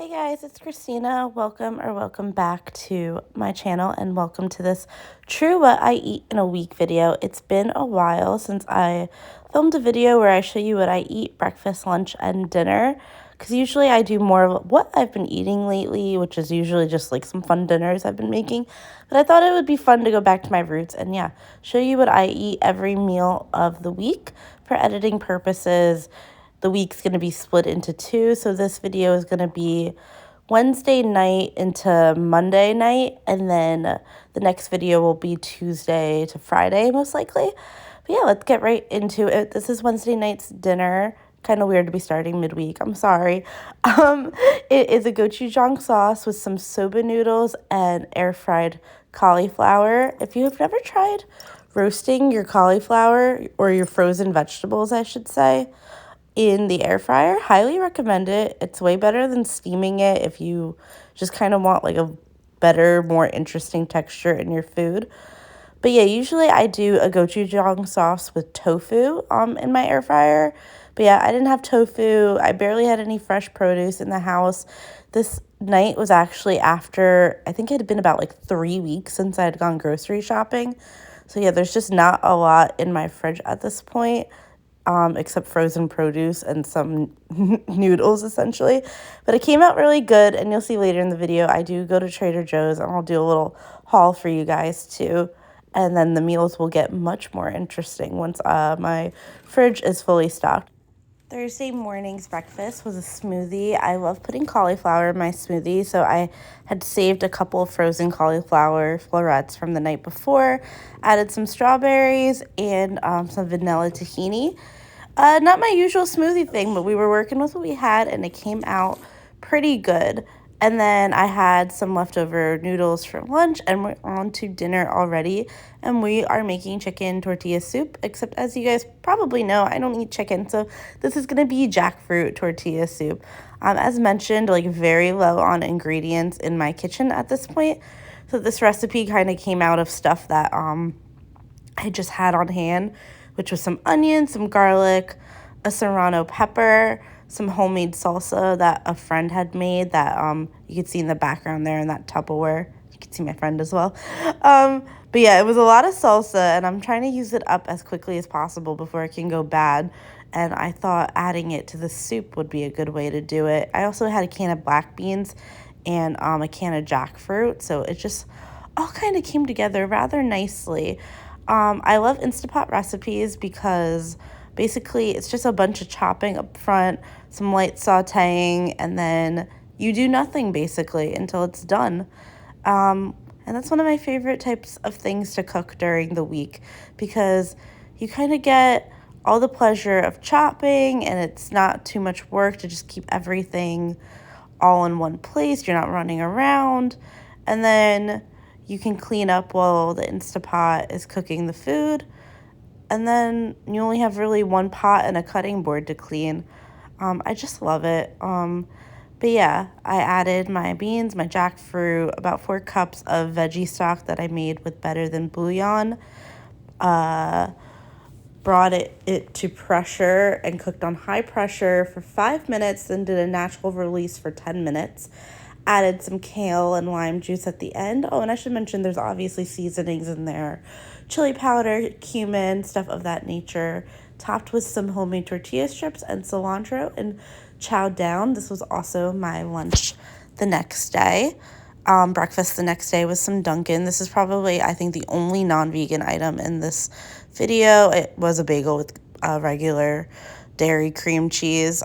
Hey guys, it's Christina. Welcome back to my channel and welcome to this True What I Eat in a Week video. It's been a while since I filmed a video where I show you what I eat breakfast, lunch, and dinner, because usually I do more of what I've been eating lately, which is usually just like some fun dinners I've been making. But I thought it would be fun to go back to my roots and show you what I eat every meal of the week for editing purposes. The week's going to be split into two, so this video is going to be Wednesday night into Monday night, and then the next video will be Tuesday to Friday, most likely. But yeah, let's get right into it. This is Wednesday night's dinner. Kind of weird to be starting midweek. I'm sorry. It is a gochujang sauce with some soba noodles and air-fried cauliflower. If you have never tried roasting your cauliflower, or your frozen vegetables, I should say, in the air fryer, highly recommend it. It's way better than steaming it if you just kind of want like a better, more interesting texture in your food. But yeah, usually I do a gochujang sauce with tofu in my air fryer. But yeah, I didn't have tofu. I barely had any fresh produce in the house. This night was actually after, I think it had been about like 3 weeks since I had gone grocery shopping. So yeah, there's just not a lot in my fridge at this point, except frozen produce and some noodles, essentially. But it came out really good, and you'll see later in the video, I do go to Trader Joe's, and I'll do a little haul for you guys, too. And then the meals will get much more interesting once my fridge is fully stocked. Thursday morning's breakfast was a smoothie. I love putting cauliflower in my smoothie, so I had saved a couple of frozen cauliflower florets from the night before, added some strawberries, and some vanilla tahini. Not my usual smoothie thing, but we were working with what we had, and it came out pretty good. And then I had some leftover noodles for lunch, and we're on to dinner already. And we are making chicken tortilla soup, except as you guys probably know, I don't eat chicken, so this is going to be jackfruit tortilla soup. As mentioned, like very low on ingredients in my kitchen at this point. So this recipe kind of came out of stuff that I just had on hand, which was some onions, some garlic, a serrano pepper, some homemade salsa that a friend had made that you could see in the background there in that Tupperware. You can see my friend as well. But yeah, it was a lot of salsa, and I'm trying to use it up as quickly as possible before it can go bad. And I thought adding it to the soup would be a good way to do it. I also had a can of black beans and a can of jackfruit, so it just all kind of came together rather nicely. I love Instapot recipes because basically it's just a bunch of chopping up front, some light sauteing, and then you do nothing basically until it's done. And that's one of my favorite types of things to cook during the week, because you kind of get all the pleasure of chopping, and it's not too much work to just keep everything all in one place. You're not running around. And then you can clean up while the Instapot is cooking the food. And then you only have really one pot and a cutting board to clean. I just love it. But yeah, I added my beans, my jackfruit, about 4 cups of veggie stock that I made with Better Than Bouillon. Brought it to pressure and cooked on high pressure for 5 minutes, then did a natural release for 10 minutes. Added some kale and lime juice at the end. Oh, and I should mention there's obviously seasonings in there. Chili powder, cumin, stuff of that nature. Topped with some homemade tortilla strips and cilantro and chowed down. This was also my lunch the next day. Breakfast the next day was some Dunkin'. This is probably, I think, the only non-vegan item in this video. It was a bagel with regular dairy cream cheese.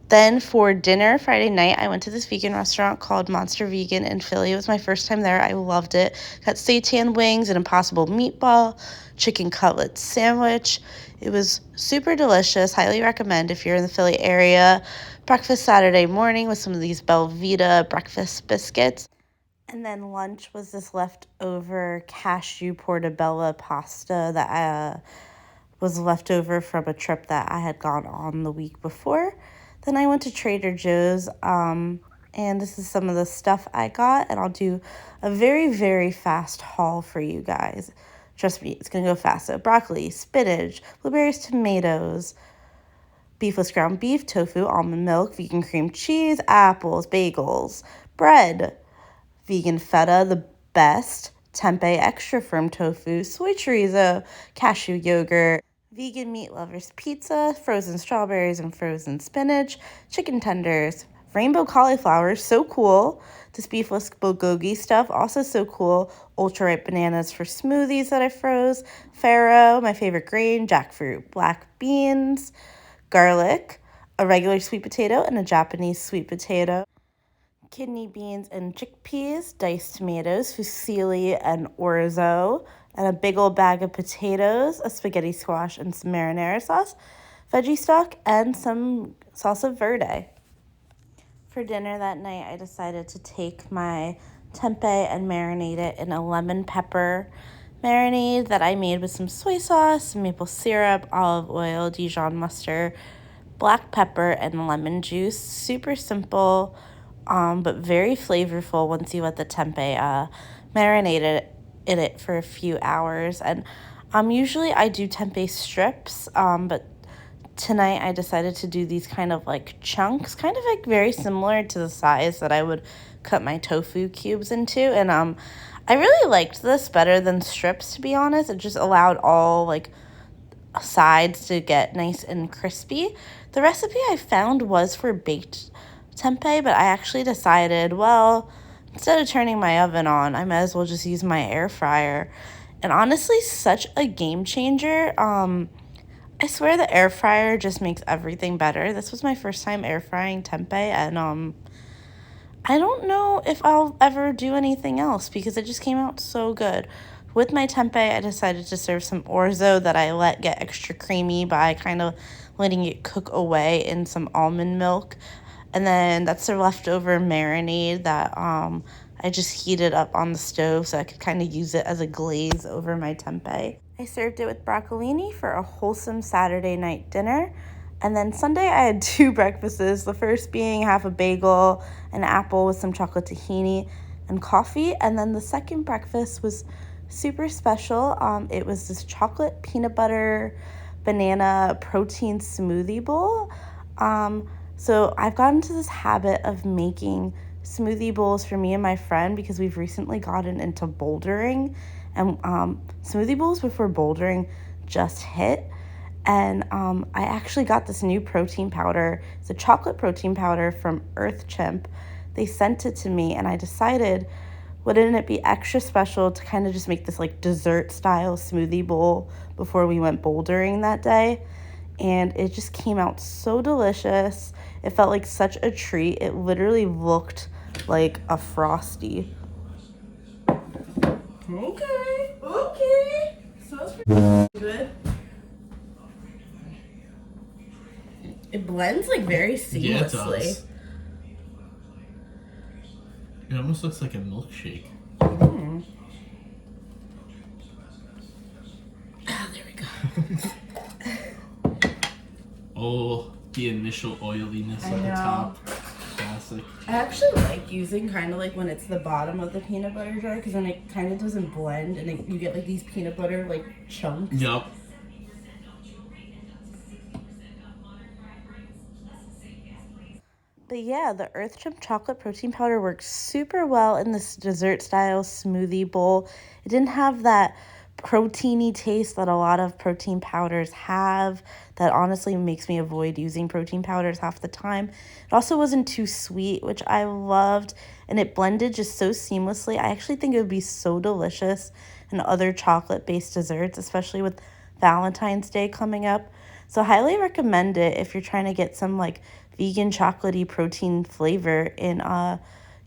Then for dinner, Friday night, I went to this vegan restaurant called Monster Vegan in Philly. It was my first time there. I loved it. Got seitan wings, an impossible meatball, chicken cutlet sandwich. It was super delicious. Highly recommend if you're in the Philly area. Breakfast Saturday morning with some of these Belvita breakfast biscuits. And then lunch was this leftover cashew portobello pasta that was left over from a trip that I had gone on the week before. Then I went to Trader Joe's, and this is some of the stuff I got, and I'll do a very, very fast haul for you guys. Trust me, it's going to go fast. So broccoli, spinach, blueberries, tomatoes, beefless ground beef, tofu, almond milk, vegan cream cheese, apples, bagels, bread, vegan feta, the best, tempeh extra firm tofu, soy chorizo, cashew yogurt, vegan meat lovers pizza, frozen strawberries and frozen spinach, chicken tenders, rainbow cauliflower, so cool. This beefless bulgogi stuff, also so cool. Ultra ripe bananas for smoothies that I froze. Farro, my favorite grain, jackfruit, black beans, garlic, a regular sweet potato, and a Japanese sweet potato. Kidney beans and chickpeas, diced tomatoes, fusilli and orzo, and a big old bag of potatoes, a spaghetti squash and some marinara sauce, veggie stock, and some salsa verde. For dinner that night, I decided to take my tempeh and marinate it in a lemon pepper marinade that I made with some soy sauce, maple syrup, olive oil, Dijon mustard, black pepper, and lemon juice. Super simple, but very flavorful once you let the tempeh marinate it in it for a few hours. And usually I do tempeh strips, but tonight I decided to do these kind of like chunks, kind of like very similar to the size that I would cut my tofu cubes into. And I really liked this better than strips, to be honest. It just allowed all like sides to get nice and crispy. The recipe I found was for baked tempeh, but I actually decided, well, instead of turning my oven on, I might as well just use my air fryer. And honestly, such a game changer. I swear the air fryer just makes everything better. This was my first time air frying tempeh, and I don't know if I'll ever do anything else because it just came out so good. With my tempeh, I decided to serve some orzo that I let get extra creamy by kind of letting it cook away in some almond milk. And then that's the leftover marinade that I just heated up on the stove so I could kind of use it as a glaze over my tempeh. I served it with broccolini for a wholesome Saturday night dinner. And then Sunday I had two breakfasts, the first being half a bagel, an apple with some chocolate tahini, and coffee. And then the second breakfast was super special. It was this chocolate peanut butter banana protein smoothie bowl. So I've gotten into this habit of making smoothie bowls for me and my friend because we've recently gotten into bouldering, and smoothie bowls before bouldering just hit. And I actually got this new protein powder. It's a chocolate protein powder from EarthChimp. They sent it to me, and I decided, wouldn't it be extra special to kind of just make this like dessert style smoothie bowl before we went bouldering that day? And it just came out so delicious. It felt like such a treat. It literally looked like a Frosty. Okay. Smells pretty good. It blends like very seamlessly. Yeah, it does. It almost looks like a milkshake. Mm. There we go. Oh, the initial oiliness at the top. Classic. I actually like using kind of like when it's the bottom of the peanut butter jar because then it kind of doesn't blend and you get like these peanut butter like chunks. Yup. But yeah, the EarthChimp chocolate protein powder works super well in this dessert style smoothie bowl. It didn't have that proteiny taste that a lot of protein powders have. That honestly makes me avoid using protein powders half the time. It also wasn't too sweet, which I loved, and it blended just so seamlessly. I actually think it would be so delicious in other chocolate-based desserts, especially with Valentine's Day coming up. So highly recommend it if you're trying to get some like vegan chocolatey protein flavor in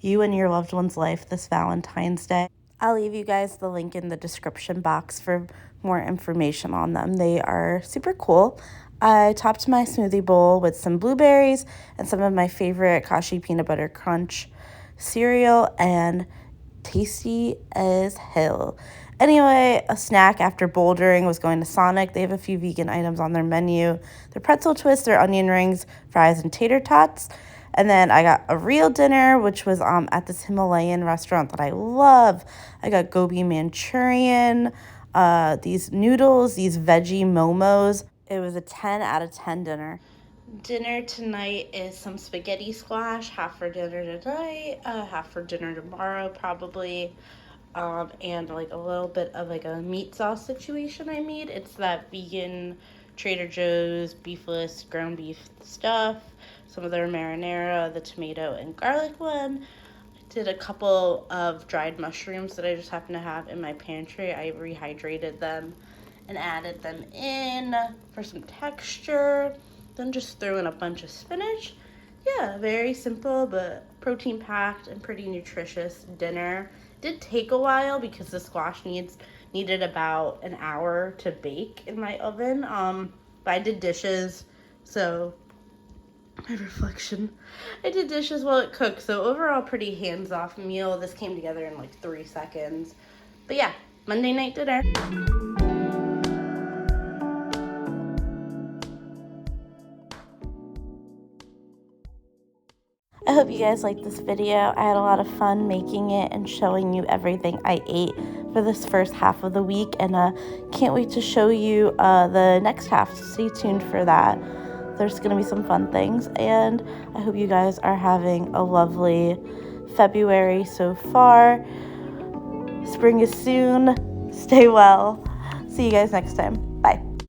you and your loved one's life this Valentine's Day. I'll leave you guys the link in the description box for more information on them. They are super cool. I topped my smoothie bowl with some blueberries and some of my favorite Kashi peanut butter crunch cereal, and tasty as hell. Anyway, a snack after bouldering was going to Sonic. They have a few vegan items on their menu. Their pretzel twists, their onion rings, fries, and tater tots. And then I got a real dinner, which was at this Himalayan restaurant that I love. I got gobi Manchurian, these noodles, these veggie momos. It was a 10 out of 10 dinner. Dinner tonight is some spaghetti squash, half for dinner tonight, half for dinner tomorrow probably, and like a little bit of like a meat sauce situation I made. It's that vegan Trader Joe's beefless ground beef stuff, some of their marinara, the tomato and garlic one. I did a couple of dried mushrooms that I just happen to have in my pantry. I rehydrated them and added them in for some texture. Then just threw in a bunch of spinach. Yeah, very simple but protein packed and pretty nutritious dinner. Did take a while because the squash needed about an hour to bake in my oven. But I did dishes, so my reflection. I did dishes while it cooked, so overall pretty hands-off meal. This came together in like 3 seconds. But yeah, Monday night dinner. I hope you guys liked this video. I had a lot of fun making it and showing you everything I ate for this first half of the week, and can't wait to show you the next half, so stay tuned for that. There's gonna be some fun things, and I hope you guys are having a lovely February so far. Spring is soon. Stay well. See you guys next time.